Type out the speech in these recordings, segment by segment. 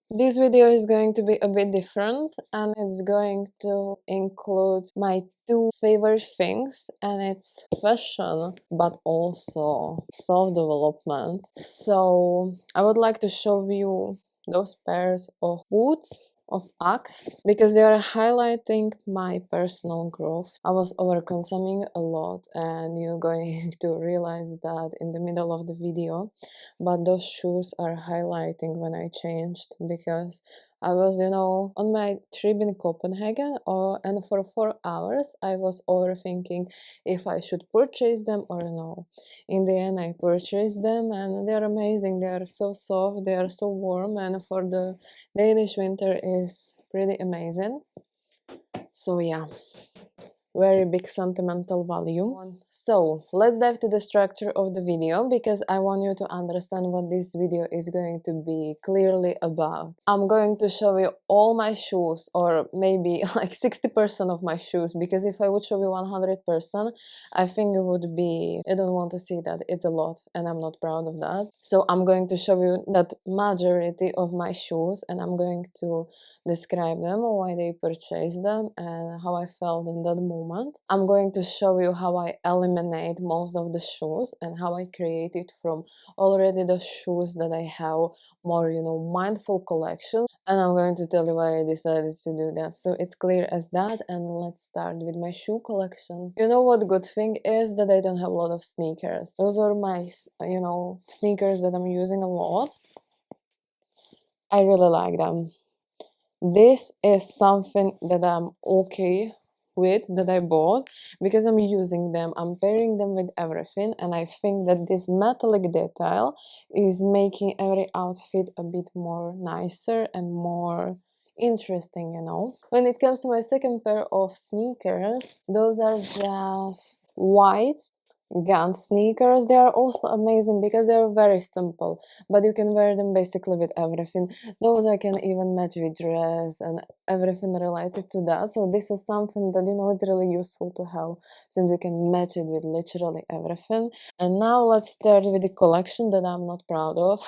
This video is going to be a bit different, and it's going to include my two favorite things, and it's fashion but also self-development. So I would like to show you those pairs of boots of Uggs because they are highlighting my personal growth. I was overconsuming a lot, and you're going to realize that in the middle of the video, but those shoes are highlighting when I changed because I was, on my trip in Copenhagen, and for 4 hours I was overthinking if I should purchase them or no. In the end, I purchased them, and they're amazing. They are so soft, they are so warm, and for the Danish winter is pretty amazing. So yeah, very big sentimental value. So let's dive to the structure of the video because I want you to understand what this video is going to be clearly about. I'm going to show you all my shoes, or maybe like 60% of my shoes, because if I would show you 100%, I think it would be, I don't want to see that, it's a lot and I'm not proud of that. So I'm going to show you that majority of my shoes, and I'm going to describe them, why they purchased them, and how I felt in that moment. I'm going to show you how I eliminate most of the shoes and how I created from already the shoes that I have more, mindful collection. And I'm going to tell you why I decided to do that. So it's clear as that, and let's start with my shoe collection. You know what good thing is? That I don't have a lot of sneakers. Those are my, sneakers that I'm using a lot. I really like them. This is something that I'm okay with, that I bought because I'm using them, I'm pairing them with everything, and I think that this metallic detail is making every outfit a bit more nicer and more interesting, When it comes to my second pair of sneakers, those are just white gun sneakers. They are also amazing because they are very simple, but you can wear them basically with everything. Those I can even match with dress and everything related to that. So this is something that, it's really useful to have, since you can match it with literally everything. And now let's start with the collection that I'm not proud of.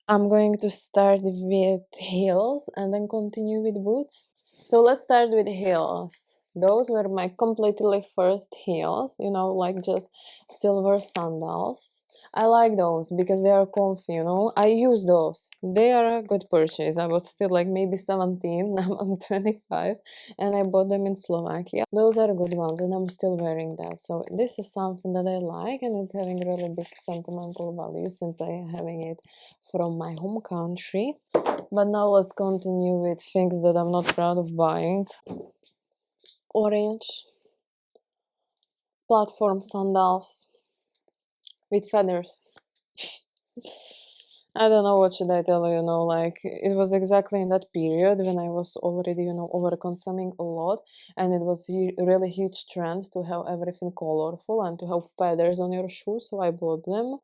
I'm going to start with heels and then continue with boots. So let's start with heels. Those were my completely first heels, like just silver sandals. I like those because they are comfy, I use those. They are a good purchase. I was still like maybe 17, now I'm 25, and I bought them in Slovakia. Those are good ones, and I'm still wearing that. So this is something that I like, and it's having really big sentimental value since I am having it from my home country. But now let's continue with things that I'm not proud of buying. Orange platform sandals with feathers. I don't know what should I tell you, like it was exactly in that period when I was already, over consuming a lot, and it was really huge trend to have everything colorful and to have feathers on your shoes, so I bought them.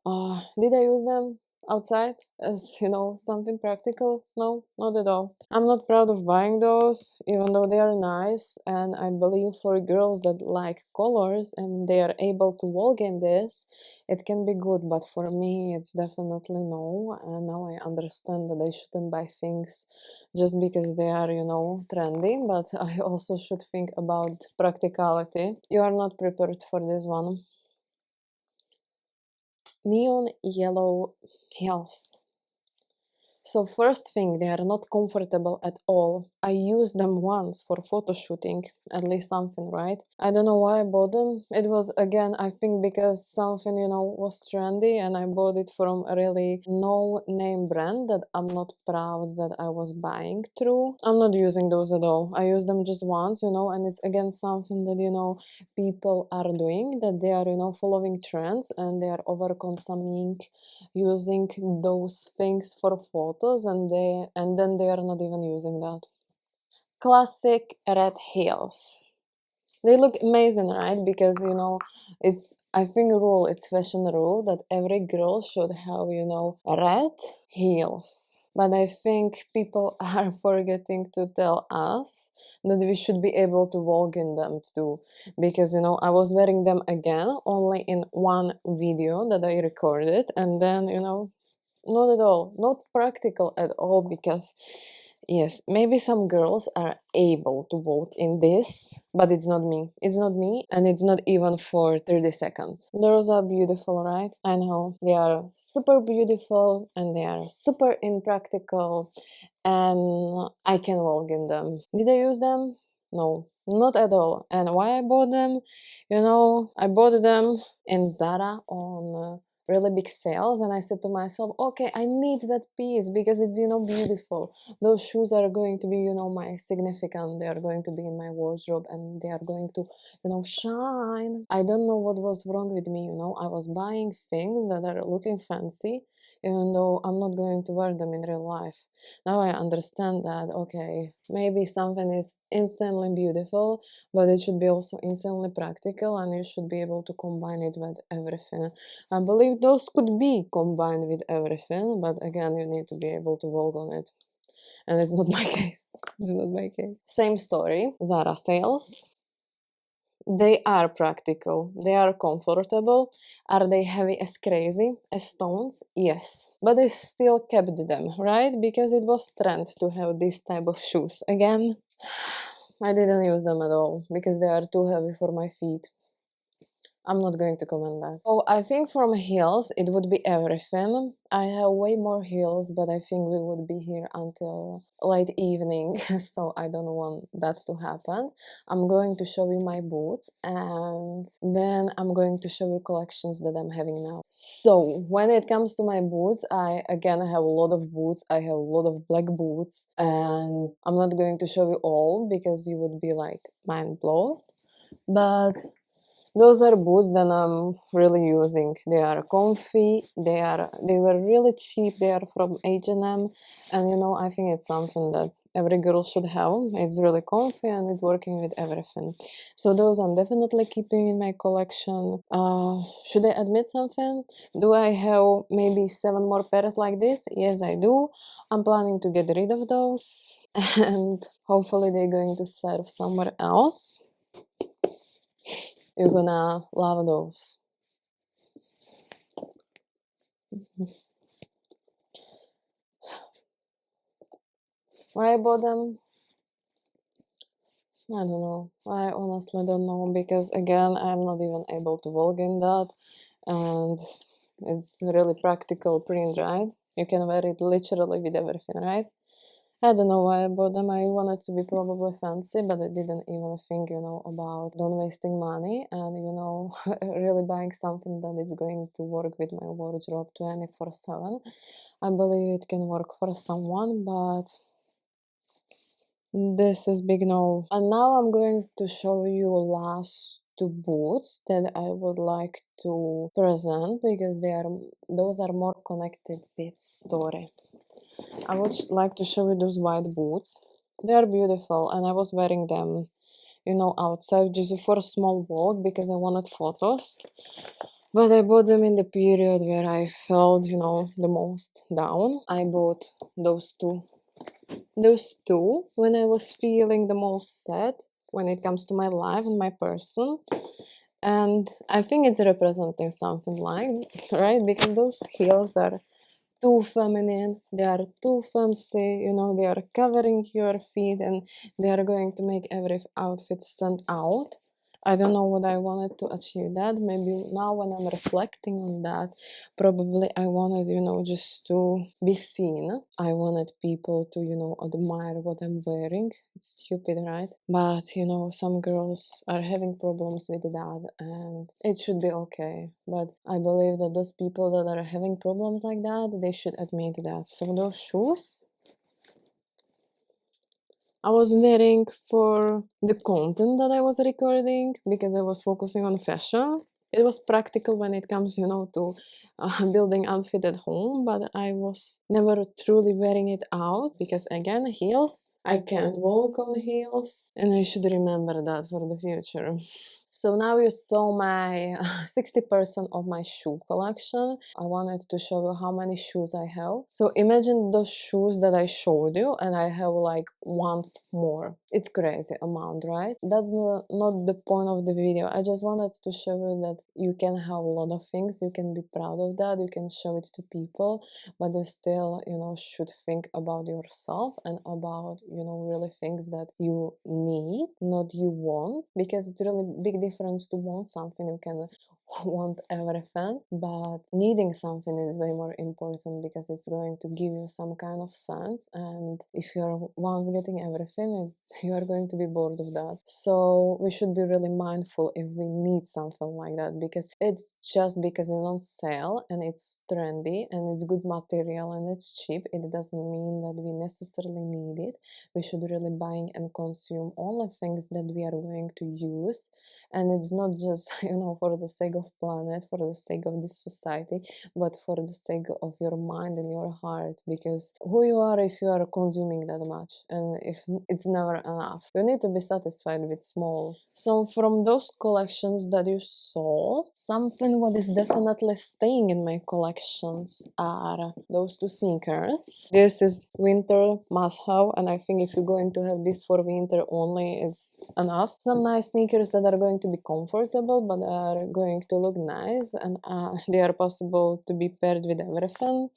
Did I use them outside as, something practical? No, not at all. I'm not proud of buying those, even though they are nice, and I believe for girls that like colors and they are able to walk in this, it can be good, but for me it's definitely no. And now I understand that I shouldn't buy things just because they are, trendy, but I also should think about practicality. You are not prepared for this one. Neon yellow heels. So first thing, they are not comfortable at all. I used them once for photo shooting, at least something, right? I don't know why I bought them. It was, again, I think because something, was trendy, and I bought it from a really no-name brand that I'm not proud that I was buying through. I'm not using those at all. I used them just once, and it's again something that, people are doing, that they are, following trends, and they are over-consuming, using those things for photos, and then they are not even using that. Classic red heels. They look amazing, right? Because it's, I think, it's fashion rule that every girl should have, red heels. But I think people are forgetting to tell us that we should be able to walk in them too. Because I was wearing them again only in one video that I recorded, and then not at all, not practical at all, because yes, maybe some girls are able to walk in this, but it's not me. It's not me, and it's not even for 30 seconds. Girls are beautiful, right? I know. They are super beautiful and they are super impractical, and I can walk in them. Did I use them? No, not at all. And why I bought them? I bought them in Zara on really big sales, and I said to myself, okay, I need that piece because it's beautiful. Those shoes are going to be my significant, they are going to be in my wardrobe, and they are going to shine. I don't know what was wrong with me. I was buying things that are looking fancy even though I'm not going to wear them in real life. Now I understand that, okay, maybe something is instantly beautiful, but it should be also instantly practical, and you should be able to combine it with everything. I believe those could be combined with everything, but again, you need to be able to walk on it. And it's not my case. It's not my case. Same story. Zara sales. They are practical. They are comfortable. Are they heavy as crazy? As stones? Yes. But I still kept them, right? Because it was trend to have this type of shoes. Again, I didn't use them at all because they are too heavy for my feet. I'm not going to comment that. Oh, I think from heels, it would be everything. I have way more heels, but I think we would be here until late evening, so I don't want that to happen. I'm going to show you my boots, and then I'm going to show you collections that I'm having now. So, when it comes to my boots, I again have a lot of boots. I have a lot of black boots, and I'm not going to show you all because you would be like mind blown. But those are boots that I'm really using. They are comfy. They were really cheap. They are from H&M, and I think it's something that every girl should have. It's really comfy and it's working with everything. So those I'm definitely keeping in my collection. Should I admit something? Do I have maybe 7 more pairs like this? Yes, I do. I'm planning to get rid of those, and hopefully they're going to serve somewhere else. You're gonna love those. Why I bought them? I don't know. I honestly don't know because again, I'm not even able to walk in that, and it's really practical print, right? You can wear it literally with everything, right? I don't know why I bought them. I wanted to be probably fancy, but I didn't even think, about don't wasting money and, really buying something that is going to work with my wardrobe 24/7. I believe it can work for someone, but this is big no. And now I'm going to show you last two boots that I would like to present because those are more connected with story. I would like to show you those white boots. They are beautiful, and I was wearing them, outside just for a small walk because I wanted photos. But I bought them in the period where I felt, the most down. I bought those two. Those two when I was feeling the most sad when it comes to my life and my person. And I think it's representing something like, right? Because those heels are too feminine, they are too fancy, they are covering your feet and they are going to make every outfit stand out. I don't know what I wanted to achieve that. Maybe now when I'm reflecting on that, probably I wanted, just to be seen. I wanted people to, admire what I'm wearing. It's stupid, right? But, some girls are having problems with that and it should be okay. But I believe that those people that are having problems like that, they should admit that. So those shoes I was wearing for the content that I was recording because I was focusing on fashion. It was practical when it comes, to building outfit at home, but I was never truly wearing it out because again, heels, I can't walk on heels, and I should remember that for the future. So now you saw my 60% of my shoe collection. I wanted to show you how many shoes I have. So imagine those shoes that I showed you, and I have like once more. It's crazy amount, right? That's not the point of the video. I just wanted to show you that you can have a lot of things. You can be proud of that. You can show it to people, but you still, should think about yourself and about, really things that you need, not you want, because it's really big difference to want something. You can want everything, but needing something is way more important because it's going to give you some kind of sense, and if you're once getting everything, you are going to be bored of that. So we should be really mindful if we need something like that, because it's just because it's on sale and it's trendy and it's good material and it's cheap, it doesn't mean that we necessarily need it. We should really buying and consume only things that we are going to use, and it's not just for the sake of planet, for the sake of this society, but for the sake of your mind and your heart, because who you are if you are consuming that much, and if it's never enough, you need to be satisfied with small. So from those collections that you saw, something what is definitely staying in my collections are those two sneakers. This is winter must have, and I think if you're going to have this for winter only, it's enough. Some nice sneakers that are going to be comfortable but are going to look nice, and they are possible to be paired with everything.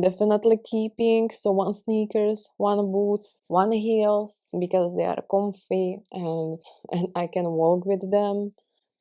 Definitely keeping, so one sneakers, one boots, one heels, because they are comfy and I can walk with them.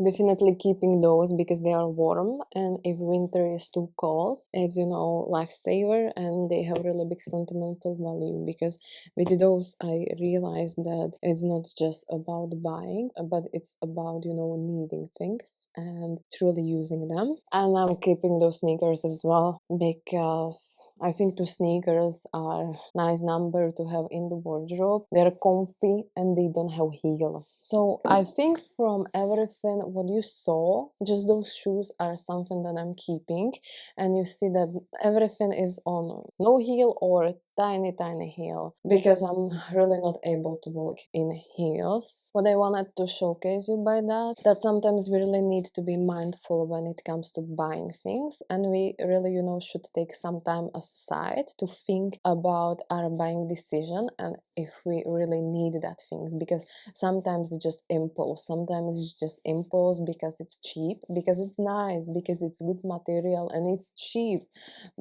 Definitely keeping those because they are warm, and if winter is too cold, it's lifesaver, and they have really big sentimental value, because with those I realized that it's not just about buying, but it's about needing things and truly using them. And I'm keeping those sneakers as well because I think two sneakers are nice number to have in the wardrobe. They're comfy and they don't have heel. So I think from everything what you saw, just those shoes are something that I'm keeping, and you see that everything is on no heel or tiny heel, because I'm really not able to walk in heels. What I wanted to showcase you by that sometimes we really need to be mindful when it comes to buying things, and we really should take some time aside to think about our buying decision and if we really need that things, because sometimes it's just impulse, sometimes it's just impulse because it's cheap, because it's nice, because it's good material, and it's cheap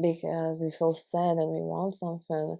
because we feel sad and we want something,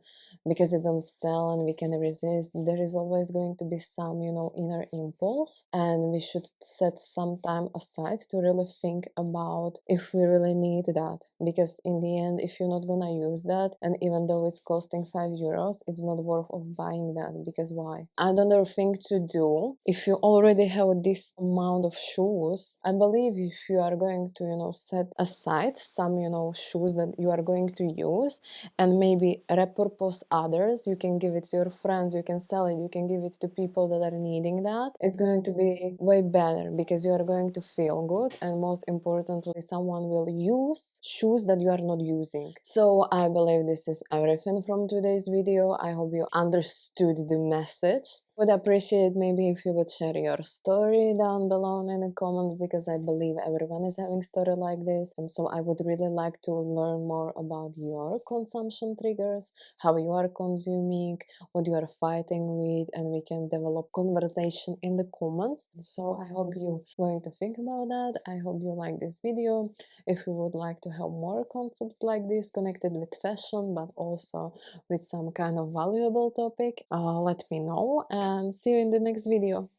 because it don't sell and we can resist. There is always going to be some inner impulse, and we should set some time aside to really think about if we really need that, because in the end, if you're not gonna use that, and even though it's costing €5, it's not worth of buying that, because why? Another thing to do, if you already have this amount of shoes, I believe if you are going to set aside some shoes that you are going to use, and maybe repurpose others, you can give it to your friends, you can sell it, you can give it to people that are needing that, it's going to be way better, because you are going to feel good, and most importantly, someone will use shoes that you are not using. So I believe this is everything from today's video. I hope you understood the message. Would appreciate maybe if you would share your story down below in the comments, because I believe everyone is having story like this, and so I would really like to learn more about your consumption triggers, how you are consuming, what you are fighting with, and we can develop conversation in the comments. So I hope you going to think about that. I hope you like this video. If you would like to have more concepts like this connected with fashion, but also with some kind of valuable topic, let me know, and see you in the next video.